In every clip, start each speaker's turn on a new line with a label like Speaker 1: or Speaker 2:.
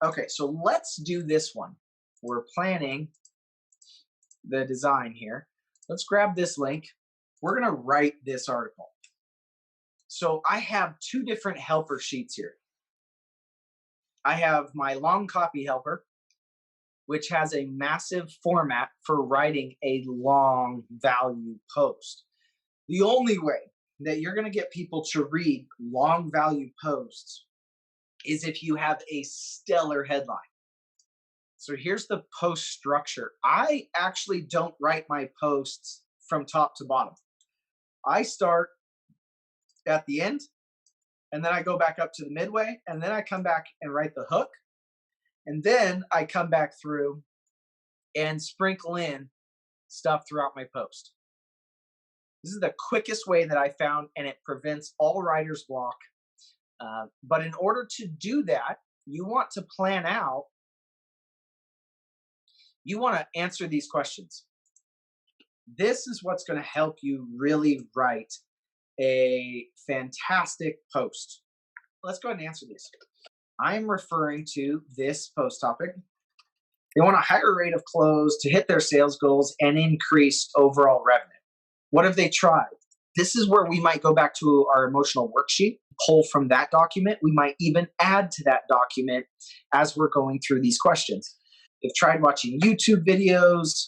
Speaker 1: Okay, so let's do this one. We're planning the design here. Let's grab this link. We're going to write this article. So I have two different helper sheets here. I have my long copy helper, which has a massive format for writing a long value post. The only way that you're going to get people to read long value posts is if you have a stellar headline. So here's the post structure. I actually don't write my posts from top to bottom. I start at the end, and then I go back up to the midway, and then I come back and write the hook. And then I come back through and sprinkle in stuff throughout my post. This is the quickest way that I found, and it prevents all writer's block. But in order to do that, you want to plan out. You want to answer these questions. This is what's going to help you really write a fantastic post. Let's go ahead and answer these. I'm referring to this post topic. They want a higher rate of close to hit their sales goals and increase overall revenue. What have they tried? This is where we might go back to our emotional worksheet, pull from that document. We might even add to that document as we're going through these questions. They've tried watching YouTube videos.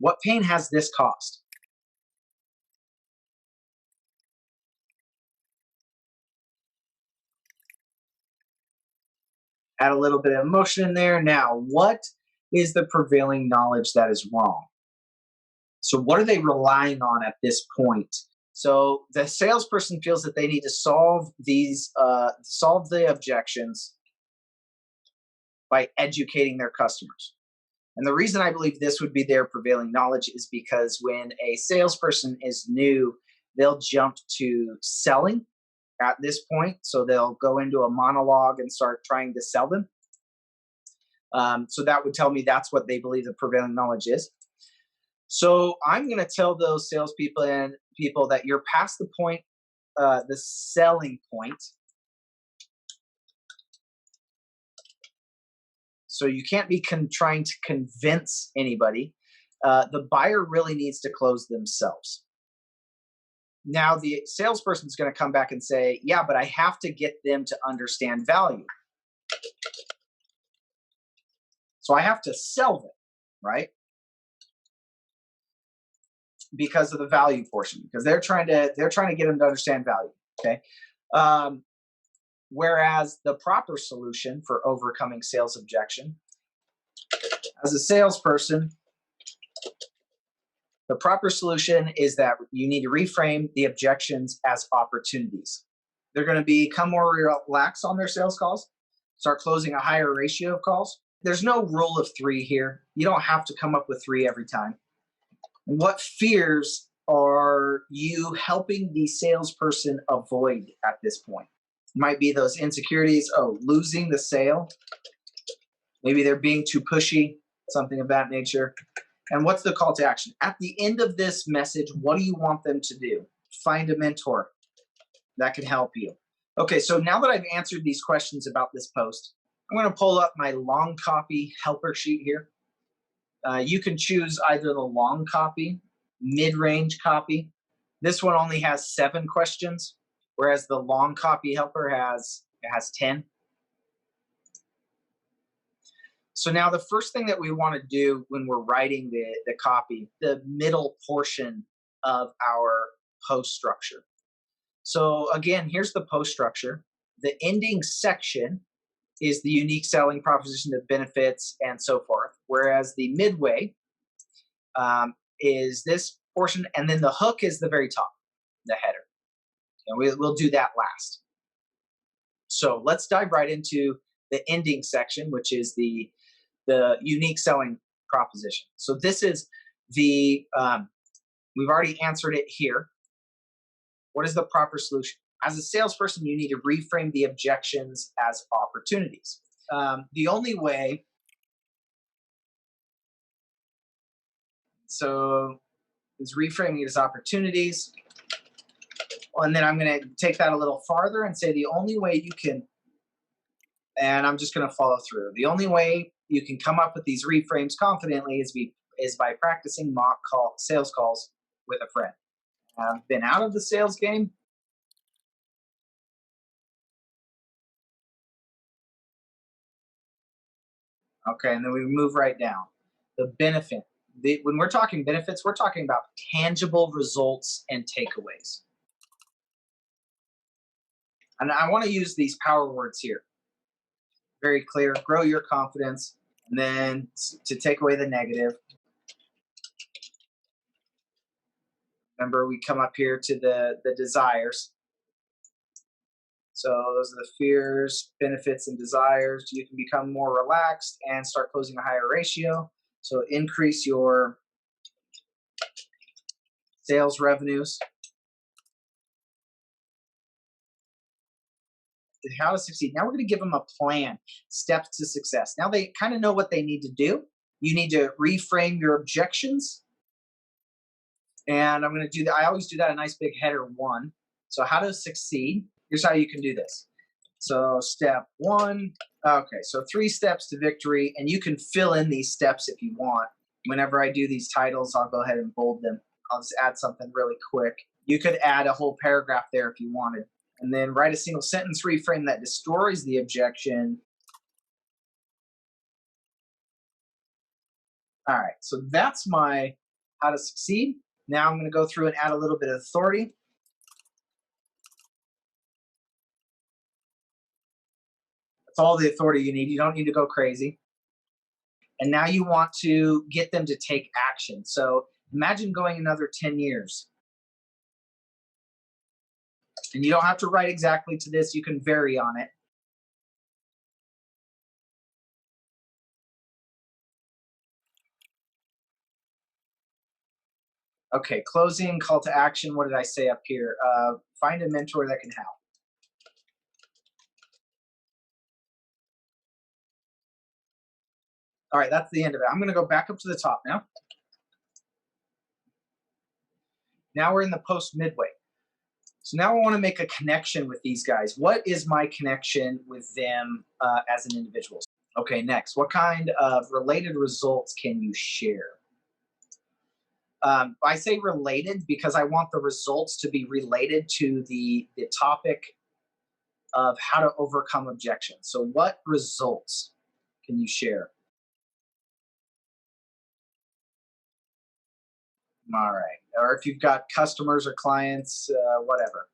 Speaker 1: What pain has this caused? Add a little bit of emotion in there. Now, what is the prevailing knowledge that is wrong? So what are they relying on at this point? So the salesperson feels that they need to solve the objections by educating their customers. And the reason I believe this would be their prevailing knowledge is because when a salesperson is new, they'll jump to selling at this point. So they'll go into a monologue and start trying to sell them. So that would tell me that's what they believe the prevailing knowledge is. So I'm going to tell those salespeople and people that you're past the point, the selling point. So you can't be trying to convince anybody. The buyer really needs to close themselves. Now the salesperson is going to come back and say, yeah, but I have to get them to understand value. So I have to sell them, right? Because of the value portion, because they're trying to get them to understand value. Okay. Whereas the proper solution for overcoming sales objection, as a salesperson, the proper solution is that you need to reframe the objections as opportunities. They're going to become more relaxed on their sales calls, start closing a higher ratio of calls. There's no rule of 3 here. You don't have to come up with 3 every time. What fears are you helping the salesperson avoid at this point? Might be those insecurities, losing the sale. Maybe they're being too pushy, something of that nature. And what's the call to action? At the end of this message, what do you want them to do? Find a mentor that can help you. Okay, so now that I've answered these questions about this post, I'm going to pull up my long copy helper sheet here. You can choose either the long copy, mid-range copy. This one only has 7 questions, whereas the long copy helper has 10. So now the first thing that we want to do when we're writing the copy, the middle portion of our post structure. So again, here's the post structure. The ending section is the unique selling proposition, the benefits, and so forth. Whereas the midway is this portion, and then the hook is the very top, the header. And we'll do that last. So let's dive right into the ending section, which is the unique selling proposition. So this is we've already answered it here. What is the proper solution? As a salesperson, you need to reframe the objections as opportunities. The only way, so is reframing it as opportunities. And then I'm going to take that a little farther and say the only way you can, and I'm just going to follow through. The only way you can come up with these reframes confidently is by practicing sales calls with a friend. I've been out of the sales game. Okay, and then we move right down. The benefit. When we're talking benefits, we're talking about tangible results and takeaways. And I want to use these power words here. Very clear, grow your confidence, and then to take away the negative. Remember, we come up here to the desires. So those are the fears, benefits, and desires. You can become more relaxed and start closing a higher ratio. So increase your sales revenues. How to succeed. Now we're going to give them a plan, steps to success. Now they kind of know what they need to do. You need to reframe your objections. And I'm going to do that. I always do that a nice big header 1. So how to succeed. Here's how you can do this. So step 1. Okay, so 3 steps to victory. And you can fill in these steps if you want. Whenever I do these titles, I'll go ahead and bold them. I'll just add something really quick. You could add a whole paragraph there if you wanted. And then write a single sentence reframe that destroys the objection. All right, so that's my how to succeed. Now I'm going to go through and add a little bit of authority. That's all the authority you need. You don't need to go crazy. And now you want to get them to take action. So imagine going another 10 years. And you don't have to write exactly to this. You can vary on it. Okay, closing, call to action. What did I say up here? Find a mentor that can help. All right, that's the end of it. I'm going to go back up to the top now. Now we're in the post midway. So now I want to make a connection with these guys. What is my connection with them as an individual? Okay, next. What kind of related results can you share? I say related because I want the results to be related to the topic of how to overcome objections. So what results can you share? All right. Or if you've got customers or clients, whatever.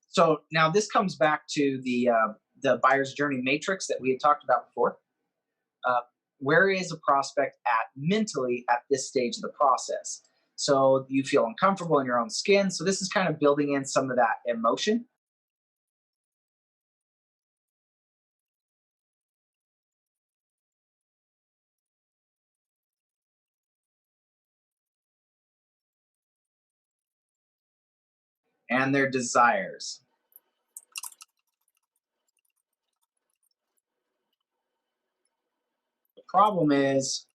Speaker 1: So now this comes back to the buyer's journey matrix that we had talked about before. Where is a prospect at mentally at this stage of the process? So you feel uncomfortable in your own skin. So this is kind of building in some of that emotion. And their desires. The problem is,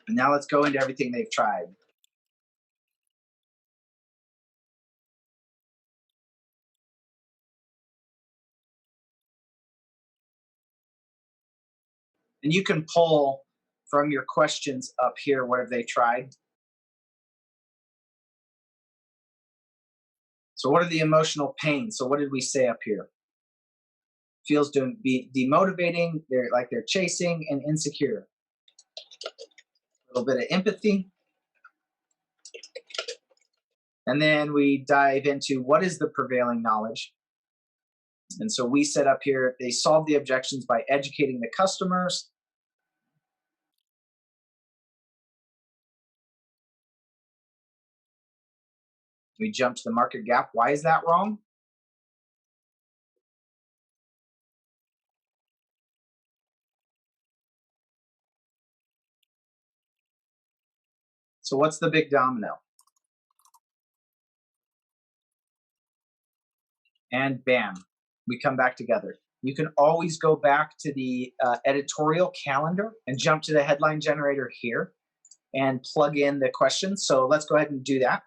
Speaker 1: and now let's go into everything they've tried. And you can pull from your questions up here, what have they tried? So what are the emotional pains? So what did we say up here? Feels demotivating, they're chasing and insecure. A little bit of empathy. And then we dive into what is the prevailing knowledge. And so we set up here, they solve the objections by educating the customers. We jump to the market gap. Why is that wrong? So what's the big domino? And bam, we come back together. You can always go back to the editorial calendar and jump to the headline generator here and plug in the questions. So let's go ahead and do that.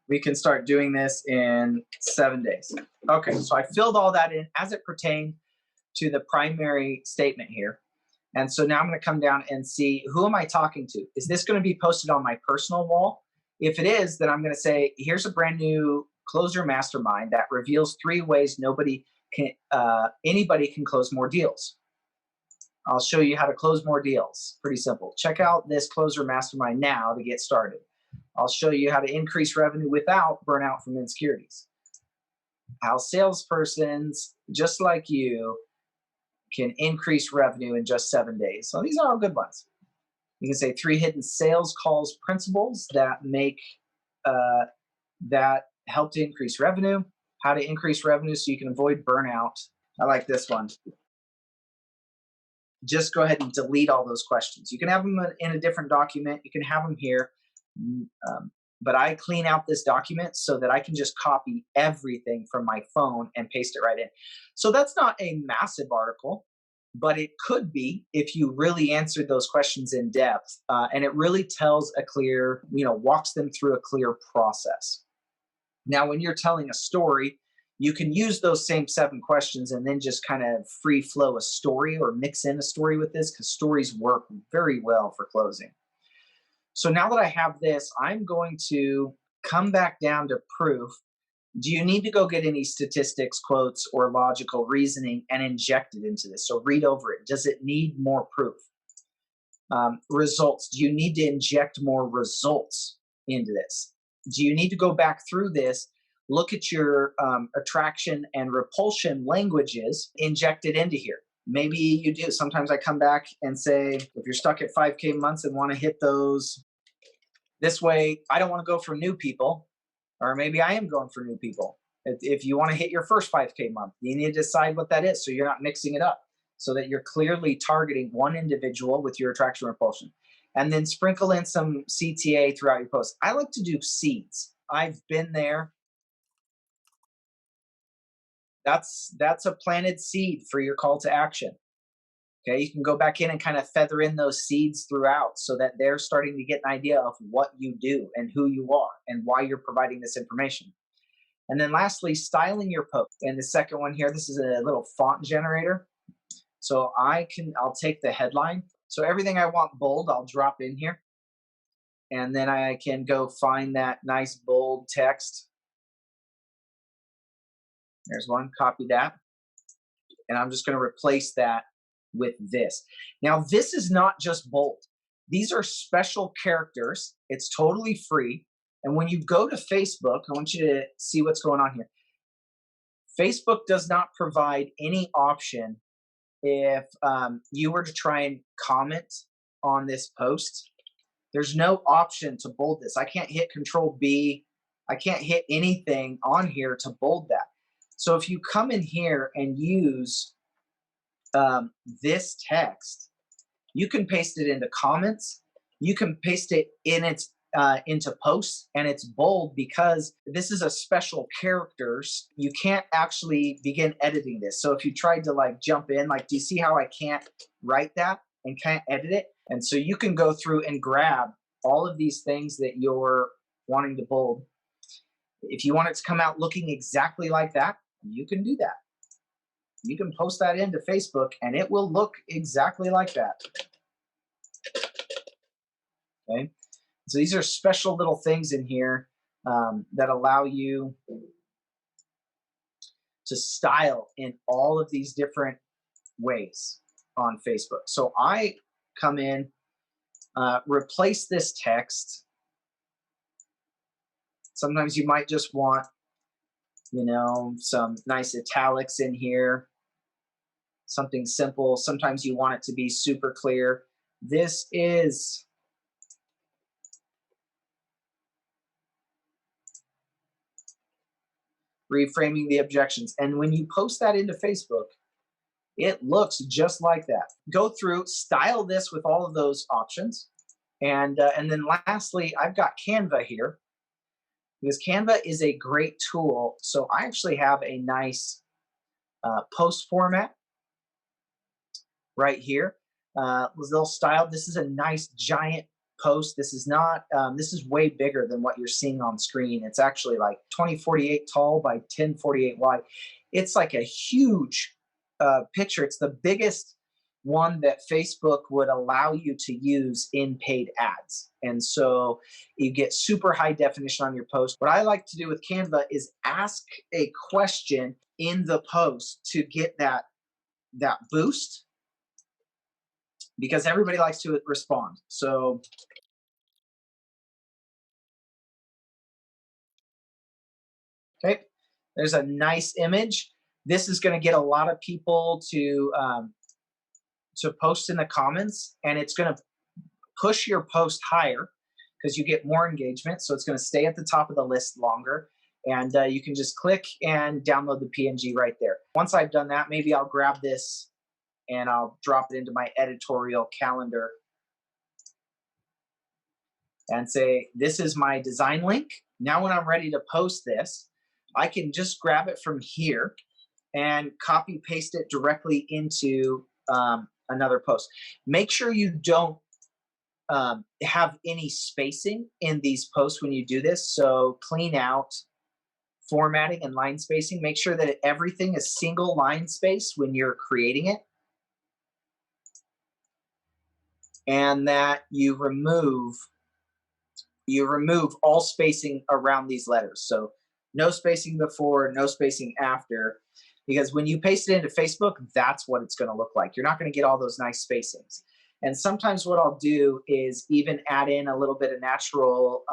Speaker 1: We can start doing this in 7 days. Okay, so I filled all that in as it pertained to the primary statement here. And so now I'm going to come down and see, who am I talking to? Is this going to be posted on my personal wall? If it is, then I'm going to say, here's a brand new closer mastermind that reveals 3 ways anybody can close more deals. I'll show you how to close more deals. Pretty simple. Check out this closer mastermind now to get started. I'll show you how to increase revenue without burnout from insecurities. How salespersons just like you can increase revenue in just 7 days. So these are all good ones. You can say 3 hidden sales calls principles that that help to increase revenue. How to increase revenue so you can avoid burnout. I like this one. Just go ahead and delete all those questions. You can have them in a different document. You can have them here. But I clean out this document so that I can just copy everything from my phone and paste it right in. So that's not a massive article, but it could be if you really answered those questions in depth, and it really tells a clear, walks them through a clear process. Now, when you're telling a story, you can use those same 7 questions and then just kind of free flow a story or mix in a story with this, because stories work very well for closing. So now that I have this, I'm going to come back down to proof. Do you need to go get any statistics, quotes, or logical reasoning and inject it into this? So read over it. Does it need more proof? Results. Do you need to inject more results into this? Do you need to go back through this, look at your attraction and repulsion languages, inject it into here? Maybe you do. Sometimes I come back and say, if you're stuck at 5K months and want to hit those this way, I don't want to go for new people, or maybe I am going for new people. If you want to hit your first 5K month, you need to decide what that is so you're not mixing it up, so that you're clearly targeting one individual with your attraction repulsion. And then sprinkle in some CTA throughout your post. I like to do seeds. I've been there. That's a planted seed for your call to action. Okay, you can go back in and kind of feather in those seeds throughout so that they're starting to get an idea of what you do and who you are and why you're providing this information. And then lastly, styling your post. And the second one here, this is a little font generator. So I'll take the headline. So everything I want bold, I'll drop in here. And then I can go find that nice bold text. There's one, copy that. And I'm just going to replace that with this. Now, this is not just bold. These are special characters. It's totally free. And when you go to Facebook, I want you to see what's going on here. Facebook does not provide any option if you were to try and comment on this post. There's no option to bold this. I can't hit Control B. I can't hit anything on here to bold that. So if you come in here and use this text, you can paste it into comments. You can paste it into posts, and it's bold because this is a special characters. You can't actually begin editing this. So if you tried to jump in, do you see how I can't write that and can't edit it? And so you can go through and grab all of these things that you're wanting to bold. If you want it to come out looking exactly like that, you can do that. You can post that into Facebook and it will look exactly like that. Okay. So these are special little things in here that allow you to style in all of these different ways on Facebook. So I come in, replace this text. Sometimes you might just want, some nice italics in here, something simple. Sometimes you want it to be super clear. This is reframing the objections. And when you post that into Facebook, it looks just like that. Go through, style this with all of those options. And then lastly, I've got Canva here because Canva is a great tool. So I actually have a nice post format right here. Little styled. This is a nice giant post. This is not, this is way bigger than what you're seeing on screen. It's actually like 2048 tall by 1048 wide. It's like a huge picture. It's the biggest one that Facebook would allow you to use in paid ads. And so you get super high definition on your post. What I like to do with Canva is ask a question in the post to get that boost, because everybody likes to respond. So okay, there's a nice image. This is going to get a lot of people to post in the comments, and it's going to push your post higher because you get more engagement. So it's going to stay at the top of the list longer. And you can just click and download the PNG right there. Once I've done that, maybe I'll grab this and I'll drop it into my editorial calendar and say, this is my design link. Now when I'm ready to post this, I can just grab it from here and copy paste it directly into another post. Make sure you don't have any spacing in these posts when you do this. So clean out formatting and line spacing. Make sure that everything is single line space when you're creating it, and that you remove all spacing around these letters. So no spacing before, no spacing after, because when you paste it into Facebook, that's what it's going to look like. You're not going to get all those nice spacings. And sometimes what I'll do is even add in a little bit of natural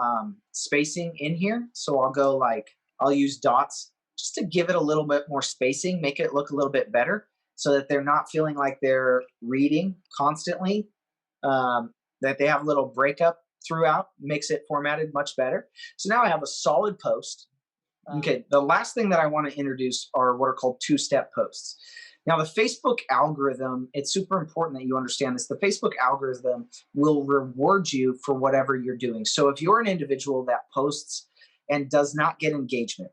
Speaker 1: spacing in here. So I'll go like, I'll use dots just to give it a little bit more spacing, make it look a little bit better so that they're not feeling like they're reading constantly, that they have a little breakup throughout, makes it formatted much better. So now I have a solid post. Okay, the last thing that I want to introduce are what are called two-step posts. Now, the Facebook algorithm, it's super important that you understand this. The Facebook algorithm will reward you for whatever you're doing. So if you're an individual that posts and does not get engagement,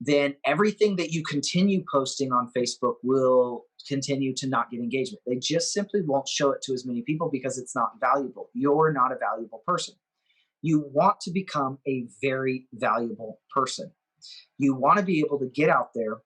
Speaker 1: then everything that you continue posting on Facebook will continue to not get engagement. They just simply won't show it to as many people because it's not valuable. You're not a valuable person. You want to become a very valuable person. You want to be able to get out there,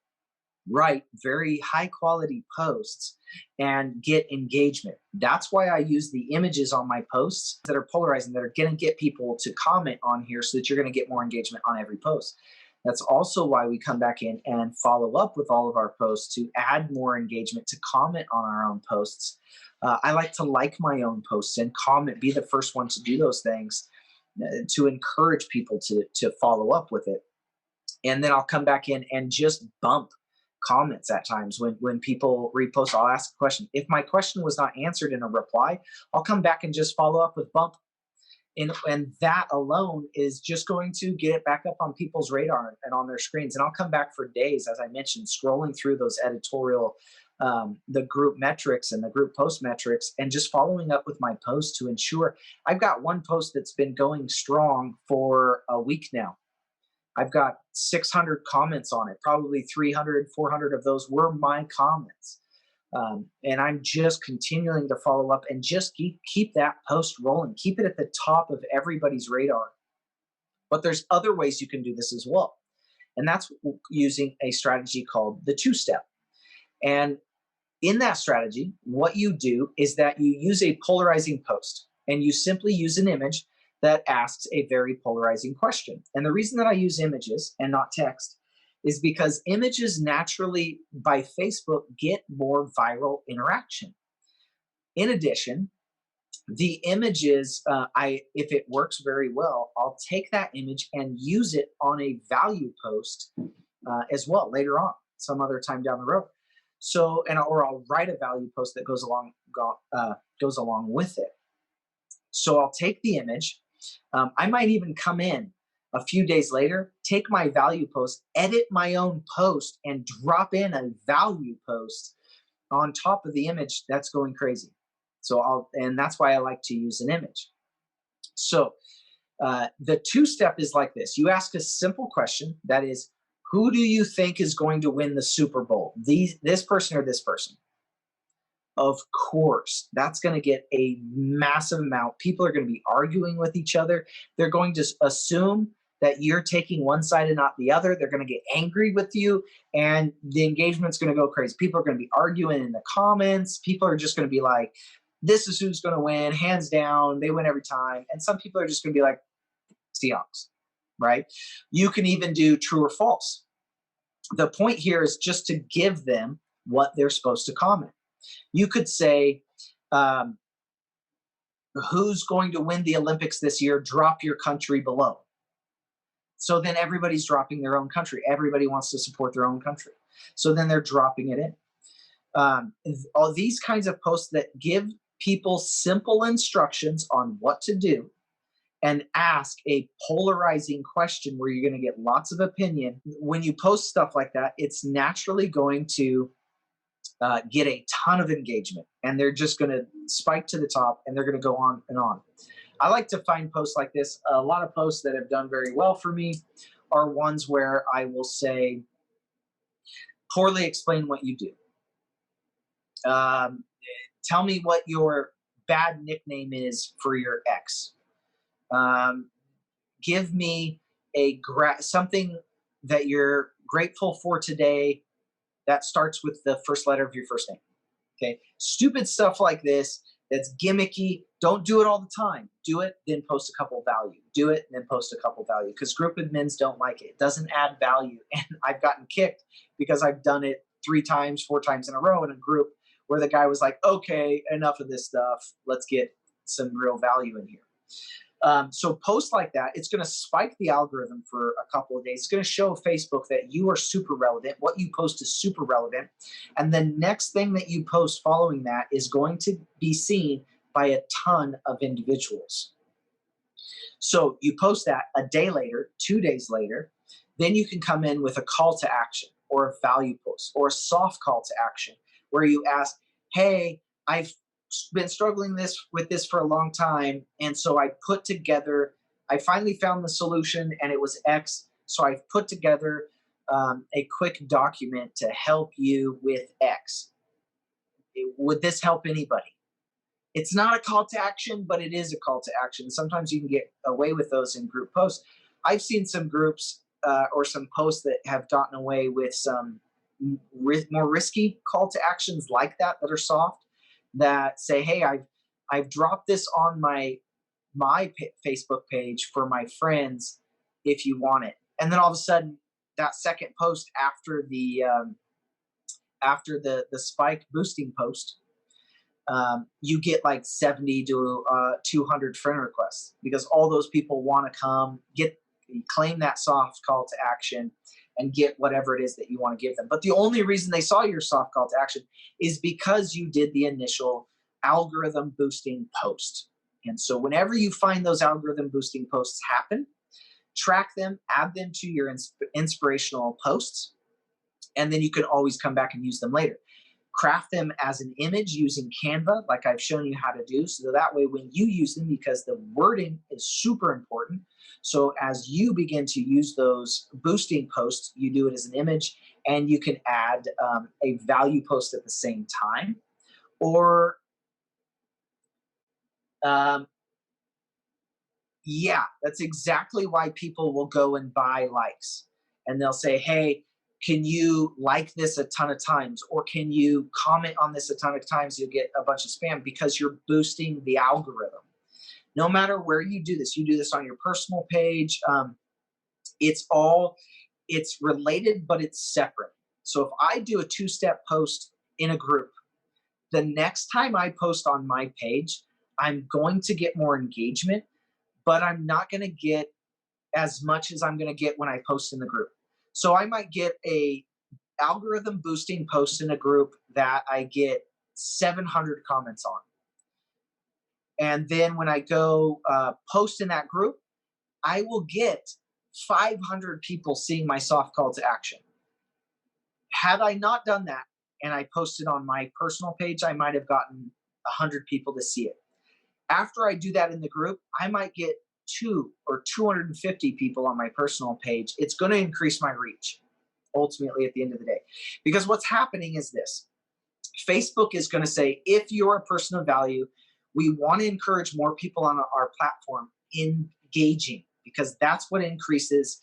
Speaker 1: write very high quality posts and get engagement. That's why I use the images on my posts that are polarizing, that are going to get people to comment on here so that you're going to get more engagement on every post. That's also why we come back in and follow up with all of our posts to add more engagement, to comment on our own posts. I like to like my own posts and comment, be the first one to do those things to encourage people to follow up with it. And then I'll come back in and just bump comments at times. When people repost, I'll ask a question. If my question was not answered in a reply, I'll come back and just follow up with bump. And that alone is just going to get it back up on people's radar and on their screens. And I'll come back for days, as I mentioned, scrolling through those editorial, the group metrics and the group post metrics, and just following up with my post to ensure. I've got one post that's been going strong for a week now. I've got 600 comments on it. Probably 300, 400 of those were my comments. And I'm just continuing to follow up and just keep that post rolling. Keep it at the top of everybody's radar. But there's other ways you can do this as well. And that's using a strategy called the two-step. And in that strategy, what you do is that you use a polarizing post, and you simply use an image that asks a very polarizing question. And the reason that I use images and not text is because images naturally, by Facebook, get more viral interaction. In addition, the images, if it works very well, I'll take that image and use it on a value post as well later on, some other time down the road. So, or I'll write a value post that goes along with it. So I'll take the image. I might even come in a few days later, take my value post, edit my own post, and drop in a value post on top of the image that's going crazy. And that's why I like to use an image. So the two-step is like this. You ask a simple question, that is, who do you think is going to win the Super Bowl? This person or this person? Of course, that's going to get a massive amount. People are going to be arguing with each other. They're going to assume that you're taking one side and not the other. They're going to get angry with you, and the engagement's going to go crazy. People are going to be arguing in the comments. People are just going to be like, this is who's going to win, hands down. They win every time. And some people are just going to be like, Seahawks, right? You can even do true or false. The point here is just to give them what they're supposed to comment. You could say, who's going to win the Olympics this year? Drop your country below. So then everybody's dropping their own country. Everybody wants to support their own country. So then they're dropping it in. All these kinds of posts that give people simple instructions on what to do and ask a polarizing question where you're going to get lots of opinion. When you post stuff like that, it's naturally going to get a ton of engagement, and they're just going to spike to the top, and they're going to go on and on. I like to find posts like this. A lot of posts that have done very well for me are ones where I will say, poorly explain what you do. Tell me what your bad nickname is for your ex. Give me something that you're grateful for today that starts with the first letter of your first name. Okay, stupid stuff like this that's gimmicky. Don't do it all the time. Do it, then post a couple value. Do it, then post a couple value. Because group admins don't like it. It doesn't add value. And I've gotten kicked because I've done it 3 times, 4 times in a row in a group where the guy was like, okay, enough of this stuff. Let's get some real value in here. So post like that, it's going to spike the algorithm for a couple of days. It's going to show Facebook that you are super relevant. What you post is super relevant. And the next thing that you post following that is going to be seen by a ton of individuals. So you post that a day later, 2 days later, then you can come in with a call to action or a value post or a soft call to action where you ask, hey, I've been struggling with this for a long time, and so I finally found the solution, and it was X, so I've put together a quick document to help you with X. Would this help anybody? It's not a call to action, but it is a call to action. Sometimes you can get away with those in group posts. I've seen some groups or some posts that have gotten away with some more risky call to actions like that are soft, that say, hey, I've dropped this on my Facebook page for my friends if you want it. And then all of a sudden, that second post after the spike boosting post, you get like 70 to 200 friend requests because all those people want to come claim that soft call to action and get whatever it is that you want to give them. But the only reason they saw your soft call to action is because you did the initial algorithm boosting post. And so whenever you find those algorithm boosting posts happen, track them, add them to your inspirational posts, and then you can always come back and use them later. Craft them as an image using Canva, like I've shown you how to do, so that way when you use them, because the wording is super important, so as you begin to use those boosting posts, you do it as an image, and you can add a value post at the same time. Or, yeah, that's exactly why people will go and buy likes. And they'll say, hey, can you like this a ton of times? Or can you comment on this a ton of times? You'll get a bunch of spam because you're boosting the algorithm. No matter where you do this on your personal page. It's related, but it's separate. So if I do a 2-step post in a group, the next time I post on my page, I'm going to get more engagement, but I'm not going to get as much as I'm going to get when I post in the group. So I might get a algorithm boosting post in a group that I get 700 comments on. And then when I go post in that group, I will get 500 people seeing my soft call to action. Had I not done that and I posted on my personal page, I might have gotten 100 people to see it. After I do that in the group, I might get 250 people on my personal page. It's going to increase my reach ultimately at the end of the day. Because what's happening is this: Facebook is going to say, if you're a person of value, we want to encourage more people on our platform engaging, because that's what increases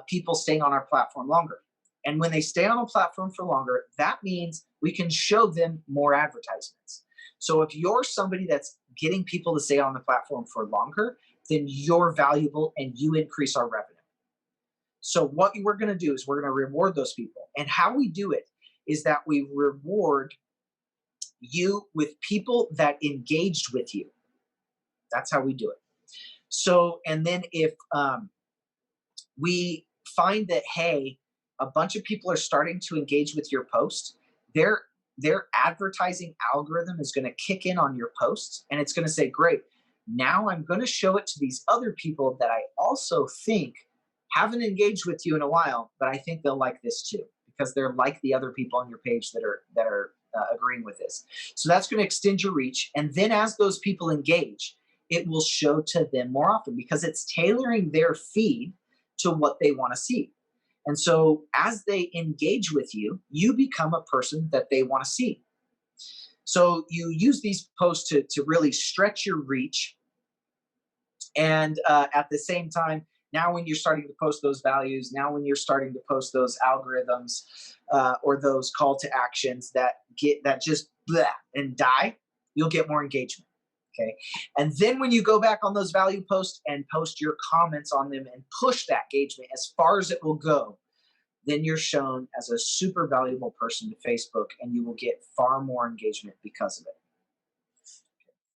Speaker 1: people staying on our platform longer. And when they stay on a platform for longer, that means we can show them more advertisements. So if you're somebody that's getting people to stay on the platform for longer, then you're valuable and you increase our revenue. So what we're going to do is we're going to reward those people. And how we do it is that we reward you with people that engaged with you. That's how we do it. So, and then if we find that, hey, a bunch of people are starting to engage with your post, their advertising algorithm is going to kick in on your posts, and it's going to say, great, now I'm going to show it to these other people that I also think haven't engaged with you in a while, but I think they'll like this too, because they're like the other people on your page that are agreeing with this. So that's going to extend your reach. And then as those people engage, it will show to them more often, because it's tailoring their feed to what they want to see. And so as they engage with you, you become a person that they want to see. So you use these posts to really stretch your reach. And at the same time, now when you're starting to post those values, now when you're starting to post those algorithms or those call to actions that just blah and die, you'll get more engagement. Okay. And then when you go back on those value posts and post your comments on them and push that engagement as far as it will go, then you're shown as a super valuable person to Facebook, and you will get far more engagement because of it.